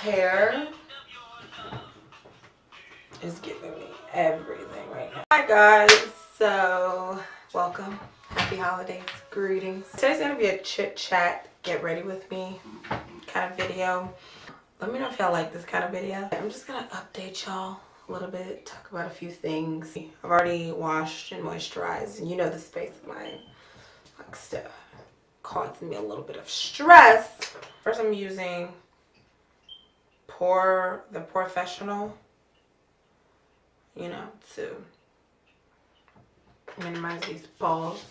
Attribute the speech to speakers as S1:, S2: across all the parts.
S1: hair is giving me everything right now. Hi guys, so welcome, happy holidays, greetings. Today's gonna be a chit chat, get ready with me kind of video. Let me know if y'all like this kind of video. I'm just gonna update y'all a little bit, talk about a few things. I've already washed and moisturized, and you know this face of mine likes to cause me a little bit of stress. First, I'm using the Professional, you know, to minimize these balls.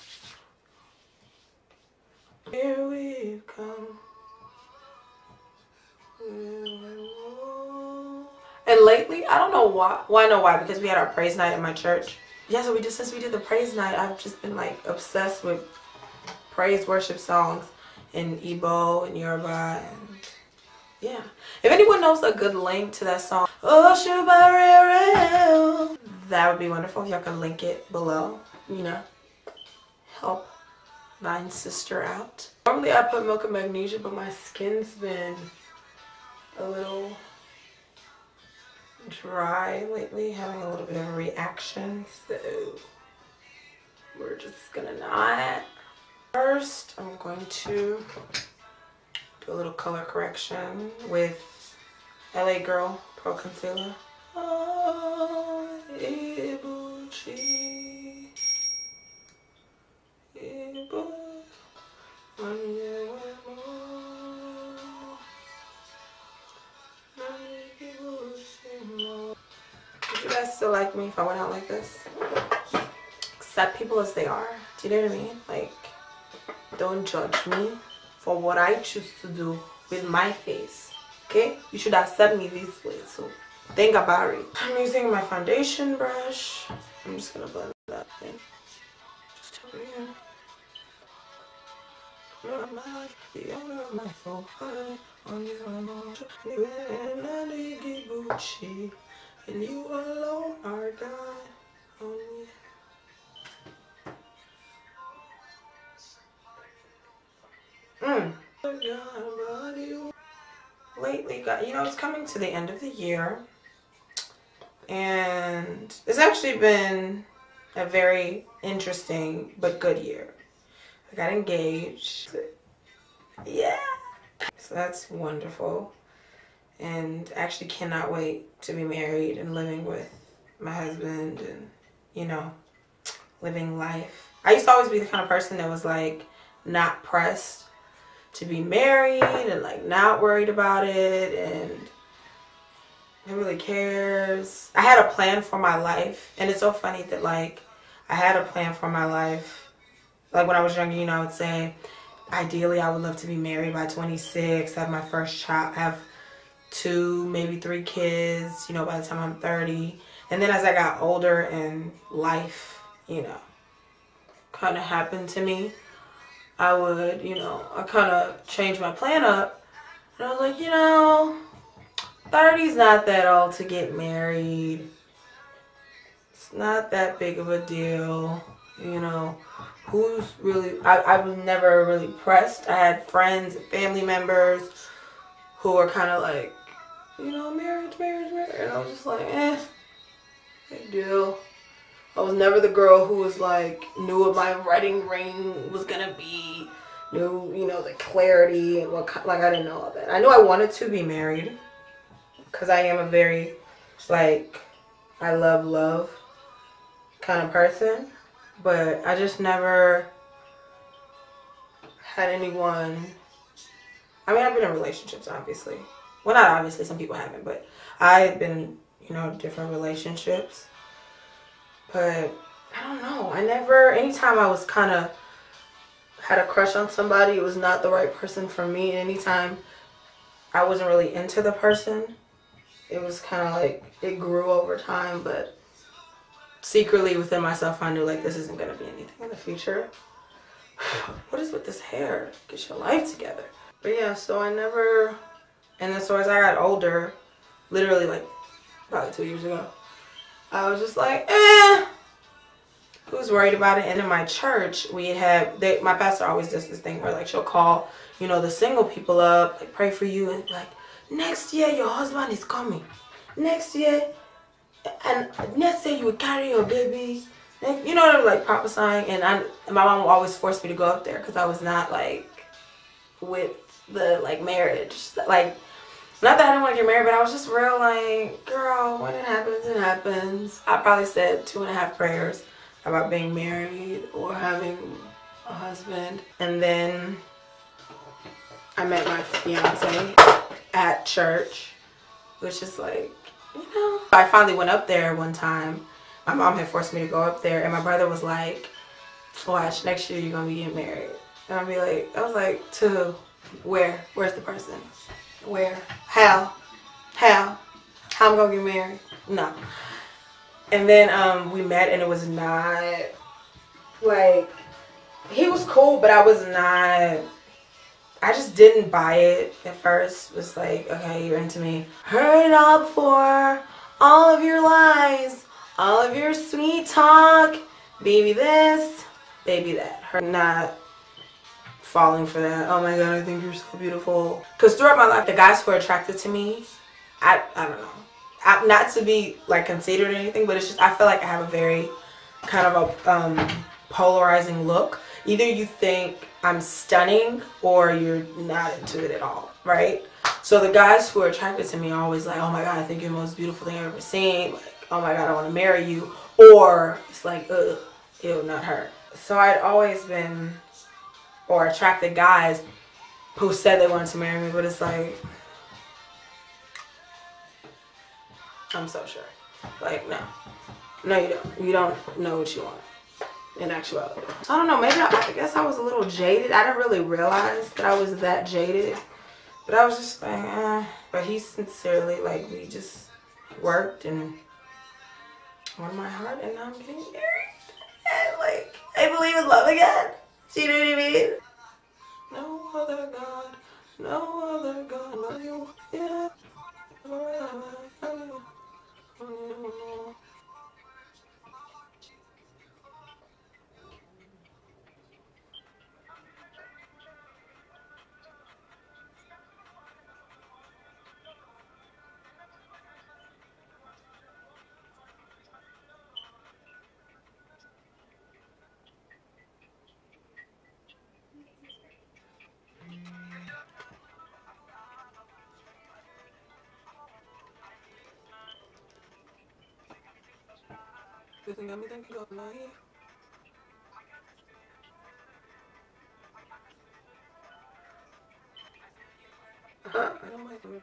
S1: Here we come. And lately, I don't know why. Well, I know why, because we had our praise night at my church. Yeah, so since we did the praise night, I've just been like obsessed with praise worship songs in Igbo and Yoruba, and yeah. If anyone knows a good link to that song, oh Shubarere, that would be wonderful if y'all can link it below. You know, help my sister out. Normally I put milk and magnesia, but my skin's been a little dry lately, having a little bit of a reaction, so we're just gonna not. First, I'm going to do a little color correction with LA Girl Pro Concealer. Would you guys still like me if I went out like this? Accept people as they are. Do you know what I mean? Like, don't judge me for what I choose to do with my face. Okay? You should accept me this way. So think about it. I'm using my foundation brush. I'm just gonna blend that in. Just tap it in. The owner of my soul, on you alone, and you alone are God. Only. Lately, you know, it's coming to the end of the year, and it's actually been a very interesting but good year. I got engaged. Yeah. So that's wonderful. And actually cannot wait to be married and living with my husband and, you know, living life. I used to always be the kind of person that was like not pressed to be married and like not worried about it and who really cares. I had a plan for my life, and it's so funny that like I had a plan for my life. Like when I was younger, you know, I would say, ideally, I would love to be married by 26, have my first child, have 2, maybe 3 kids, you know, by the time I'm 30. And then as I got older and life, you know, kind of happened to me, I would, you know, I kind of changed my plan up. And I was like, you know, 30's not that old to get married. It's not that big of a deal, you know. Who's really, I was never really pressed. I had friends and family members who were kind of like, you know, marriage. And I was just like, big deal. I was never the girl who was like, knew what my wedding ring was gonna be, knew, you know, the clarity and what, like I didn't know all that. I knew I wanted to be married because I am a very, like, I love kind of person. But I just never had anyone. I mean, I've been in relationships, obviously. Well, not obviously, some people haven't, but I've been, you know, different relationships. But I don't know. Anytime I was kind of had a crush on somebody, it was not the right person for me. Anytime I wasn't really into the person, it was kind of like, it grew over time, but secretly within myself, I knew like this isn't gonna be anything in the future. What is with this hair? Get your life together. But yeah, so I never, and then so as I got older, literally like probably 2 years ago, I was just like, who's worried about it? And in my church, we had, my pastor always does this thing where like she'll call, you know, the single people up, like pray for you, and like, next year your husband is coming. Next year, and next year you will carry your baby. You know, like prophesying. And my mom always forced me to go up there because I was not like with the like marriage. Like, not that I didn't want to get married, but I was just real like, girl, when it happens, it happens. I probably said 2.5 prayers about being married or having a husband. And then I met my fiance at church, which is like, you know. I finally went up there one time. My mom had forced me to go up there, and my brother was like, watch, next year you're going to be getting married. And I'd be like, I was like, to who? Where? Where's the person? Where? How? How I'm going to get married? No. And then we met, and it was not, like, he was cool, but I was not, I just didn't buy it at first. It was like, okay, you're into me. Heard it all before. All of your lies. All of your sweet talk. Baby this. Baby that. Her not falling for that. Oh my God, I think you're so beautiful. Because throughout my life, the guys who are attracted to me, I don't know. Not to be like conceited or anything, but it's just, I feel like I have a very kind of a polarizing look. Either you think I'm stunning or you're not into it at all, right? So the guys who are attracted to me are always like, oh my God, I think you're the most beautiful thing I've ever seen. Like, oh my God, I want to marry you. Or it's like, ugh, ew, not her. So I'd always been, or attracted guys who said they wanted to marry me, but it's like, I'm so sure. Like, no. No, you don't. You don't know what you want in actuality. I don't know, maybe I guess I was a little jaded. I didn't really realize that I was that jaded. But I was just like, eh. But he sincerely, like, we just worked and won my heart, and now I'm getting married. And, like, I believe in love again. Do you know what I mean? No other God, no other God but you. Yeah. You think got me thinking of my I don't like them.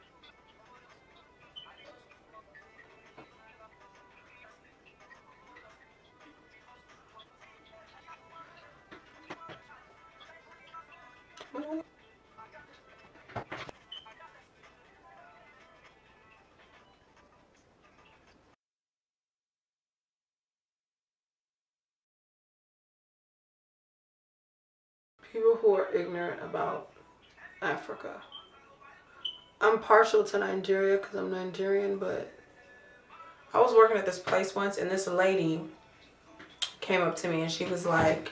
S1: People who are ignorant about Africa. I'm partial to Nigeria because I'm Nigerian, but I was working at this place once, and this lady came up to me, and she was like,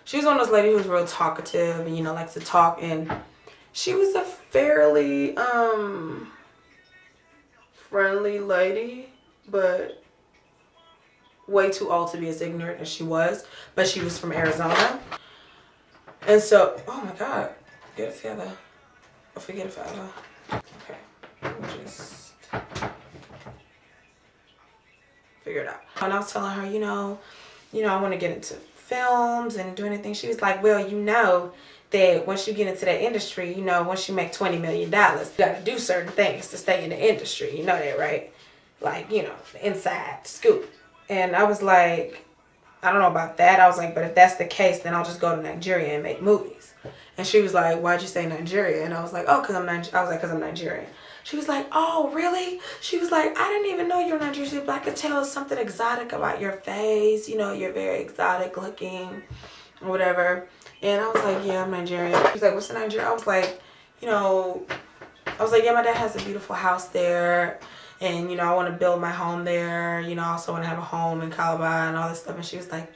S1: she was one of those ladies who was real talkative and, you know, likes to talk, and she was a fairly friendly lady, but way too old to be as ignorant as she was. But she was from Arizona. And so, oh my God, get it together. I'll forget it forever. Okay, let me just figure it out. And I was telling her, you know, I want to get into films and do anything. She was like, well, you know that once you get into that industry, you know, once you make $20 million, you got to do certain things to stay in the industry. You know that, right? Like, you know, the inside scoop. And I was like, I don't know about that. I was like, but if that's the case, then I'll just go to Nigeria and make movies. And she was like, why'd you say Nigeria? And I was like, oh, because I'm Nigerian. She was like, oh, really? She was like, I didn't even know you were Nigerian, but I could tell something exotic about your face. You know, you're very exotic looking or whatever. And I was like, yeah, I'm Nigerian. She was like, what's in Nigeria? I was like, you know, yeah, my dad has a beautiful house there. And, you know, I want to build my home there. You know, I also want to have a home in Calabar and all this stuff. And she was like,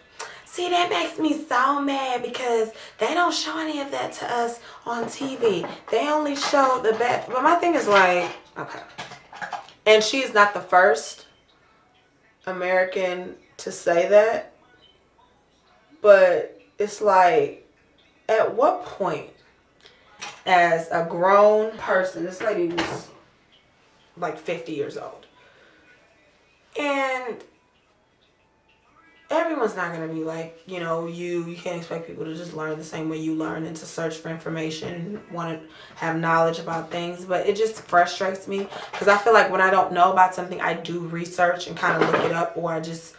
S1: See, that makes me so mad because they don't show any of that to us on TV. They only show the best. But my thing is like, okay. And she's not the first American to say that. But it's like, at what point, as a grown person, this lady was like 50 years old. And everyone's not going to be like, you know, you can't expect people to just learn the same way you learn and to search for information, want to have knowledge about things. But it just frustrates me because I feel like when I don't know about something, I do research and kind of look it up, or I just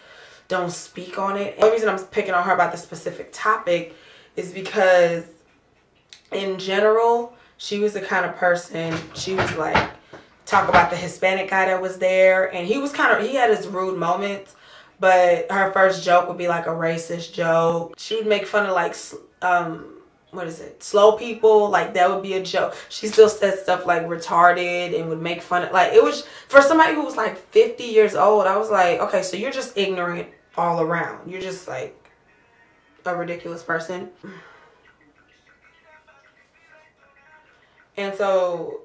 S1: don't speak on it. And the reason I'm picking on her about this specific topic is because in general, she was the kind of person, she was like, talk about the Hispanic guy that was there, and he was he had his rude moments, but her first joke would be like a racist joke. She would make fun of like what is it, slow people, like that would be a joke. She still said stuff like retarded and would make fun of, like, it was for somebody who was like 50 years old. I was like, okay, so you're just ignorant all around. You're just like a ridiculous person. And so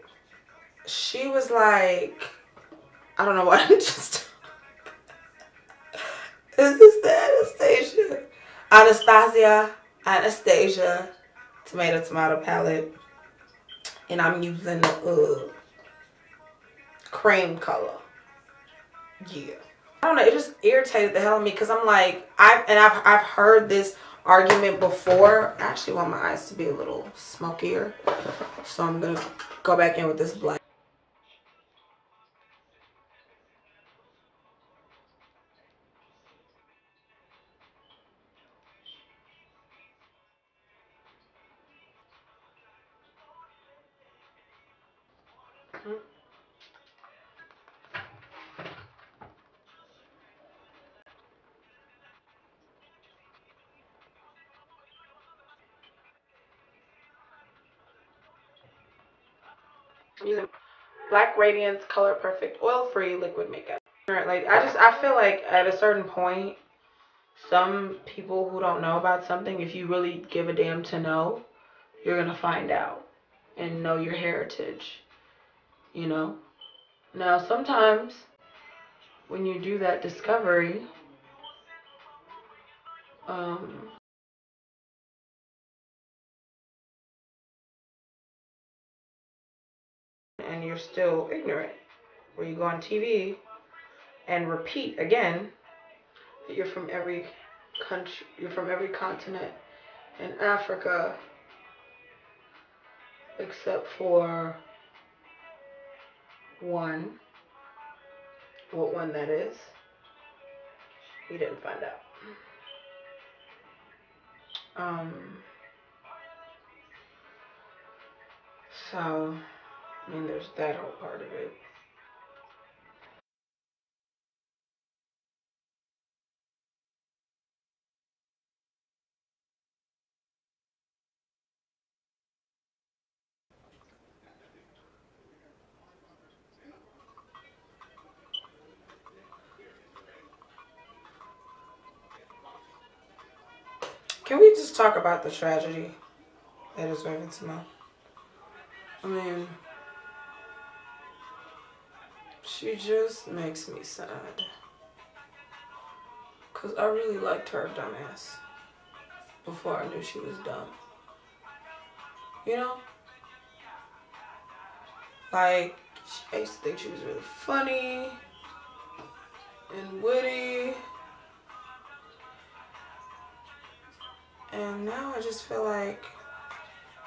S1: she was like, I don't know why I'm just is this the Anastasia tomato palette, and I'm using the cream color. Yeah, I don't know, it just irritated the hell out of me because I'm like, I've heard this argument before. I actually want my eyes to be a little smokier, so I'm gonna go back in with this black. Using Black Radiance Color Perfect Oil Free Liquid Makeup. Like, I feel like at a certain point, some people who don't know about something, if you really give a damn to know, you're gonna find out and know your heritage, you know. Now sometimes when you do that discovery, and you're still ignorant, where you go on TV and repeat again that you're from every country, you're from every continent in Africa except for one. What one that is, we didn't find out. So, I mean, there's that whole part of it. Can we just talk about the tragedy that is Raven-Symoné? I mean, she just makes me sad. Because I really liked her dumbass before I knew she was dumb. You know? Like, I used to think she was really funny and witty. And now I just feel like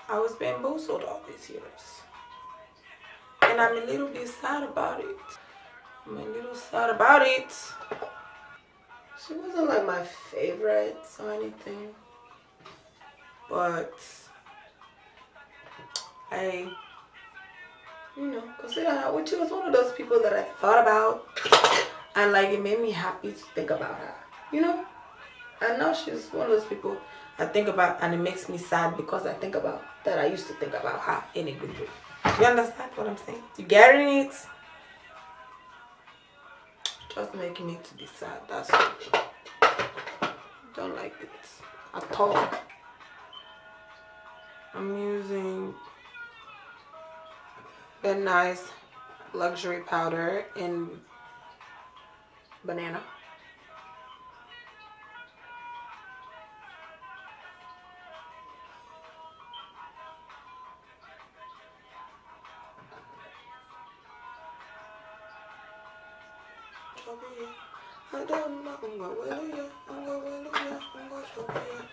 S1: I was bamboozled all these years. And I'm a little bit sad about it. I'm a little sad about it. She wasn't like my favorite or anything. But I, you know, consider her, which was one of those people that I thought about. And like, it made me happy to think about her. You know? I know she's one of those people I think about, and it makes me sad because I think about that I used to think about her in a good way. You understand what I'm saying? You getting it? Just making me to be sad. That's all. Don't like it at all. I'm using the nice luxury powder in banana.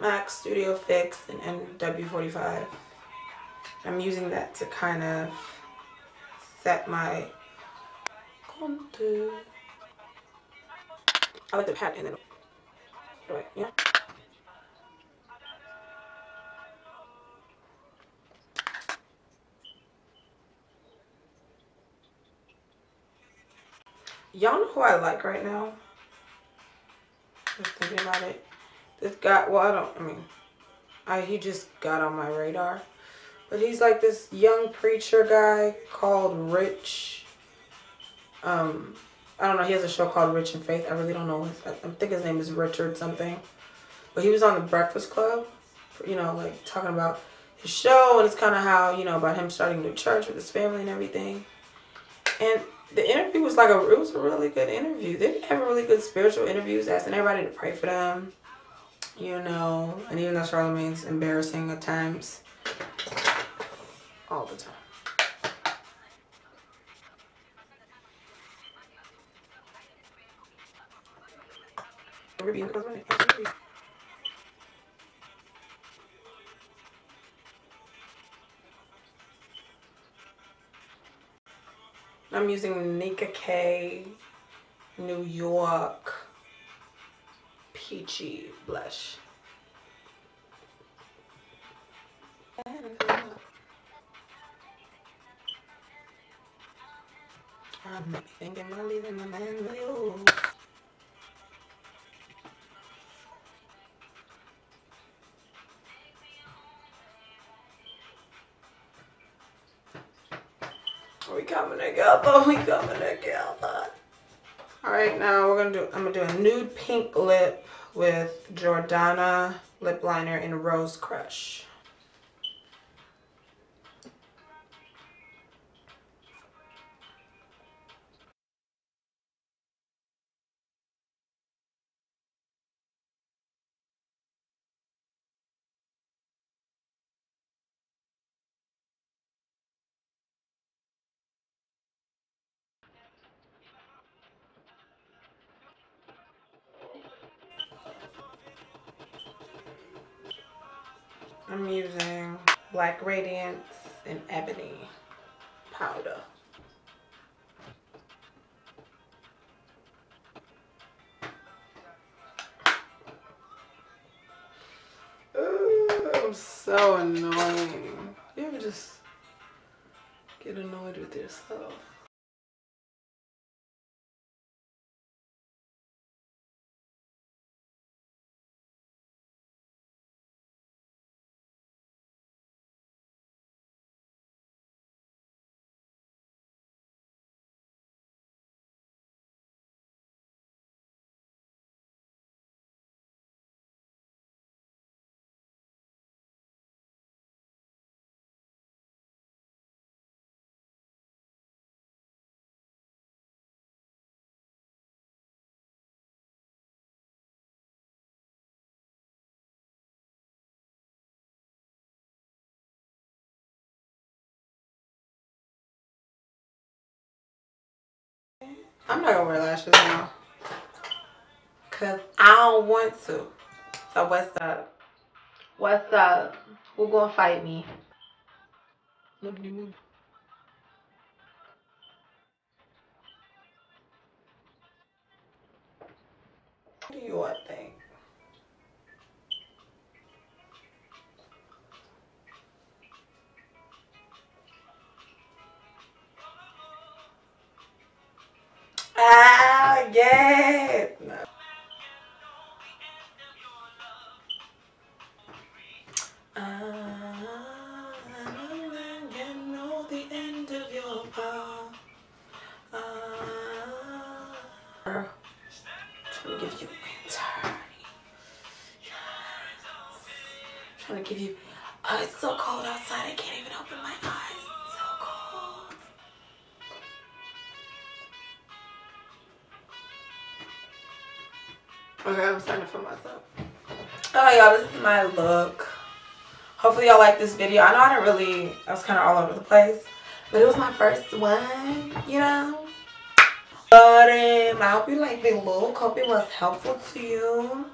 S1: Max Studio Fix and NW45. I'm using that to kind of set my contour. I like the pat and then right, yeah. Y'all know who I like right now? Just thinking about it. This guy, well, he just got on my radar. But he's like this young preacher guy called Rich. I don't know. He has a show called Rich and Faith. I really don't know. I think his name is Richard something. But he was on the Breakfast Club, you know, like talking about his show. And it's kind of how, you know, about him starting a new church with his family and everything. And the interview was like it was a really good interview. They have really good spiritual interviews, asking everybody to pray for them, you know. And even though Charlamagne's embarrassing at times, all the time. I'm using Nika K New York Peachy Blush. I'm thinking about leaving my man with you. We coming together. We coming together. All right, now I'm gonna do a nude pink lip with Jordana lip liner in Rose Crush. I'm using Black Radiance and Ebony powder. Ooh, I'm so annoying. You ever just get annoyed with yourself? I'm not gonna wear lashes now, cause I don't want to. So what's up? What's up? Who gonna fight me? What do you all think? Ah, yes. No. I know the end of your path. Trying to give you winter. want to give you, oh, it's so cold outside. I can't even open my eyes. It's so cold. Okay, I'm starting to feel myself. Oh, y'all, this is my look. Hopefully y'all like this video. I know I was kind of all over the place, but it was my first one, you know. But I hope you like the look. Hope it was helpful to you.